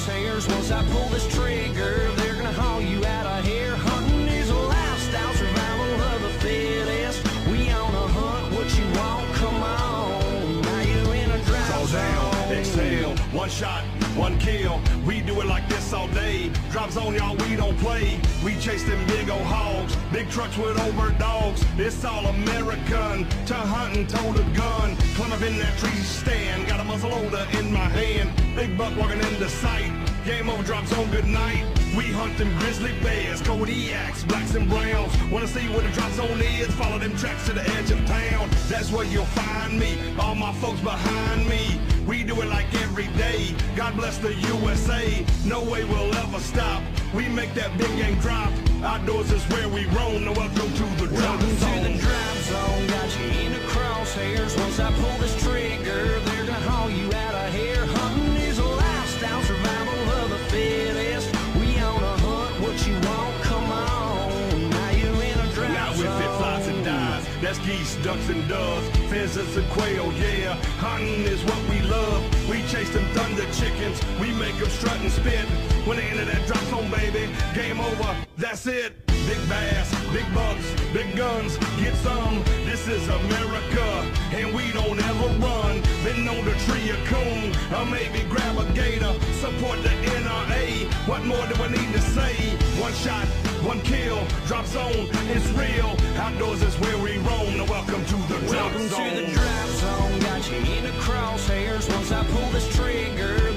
crosshairs. Once I pull this trigger, they're gonna haul you out of here. Hunting is a lifestyle, survival of the fittest. We on a hunt, what you want, come on. Now you in a drop Crawl down, exhale, one shot, one kill. We do it like this all day. Drop zone, y'all, we don't play. We chase them big old hogs, big trucks with over dogs. It's all American, to hunting, toe to gun. Climb up in that tree stand, got a muzzle loader in my hand. Big buck walking into sight. Game over, drop zone, good night. We hunt them grizzly bears, Kodiaks, blacks and browns. Wanna see where the drop zone is? Follow them tracks to the edge of town. That's where you'll find me, all my folks behind me. We do it like every day. God bless the USA. No way we'll ever stop. We make that big game drop. Outdoors is where we roam. Now welcome to the drop Welcome zone. to the drop zone, got you in the crosshairs. Once I pull this trigger, they're gonna haul you out of here. Hunting is a lifestyle, survival of the fittest. We on a hunt, what you want, come on. Now you in a drop Now zone. if it flies and dies, that's geese, ducks and doves, pheasants and quail, yeah. Hunting is what we love. We chase them thunder chickens. We make them strut and spit. When they enter that drop zone, baby, game over, that's it. Big bass, big bucks, big guns, get some. This is America, and we don't ever run. Been known to tree a coon, or maybe grab a gator. Support the NRA, what more do I need to say? One shot, one kill, drop zone, it's real. Outdoors is where we roam. Now welcome to the drop Welcome zone. to the drop zone, got you in the crosshairs. Once I pull this trigger,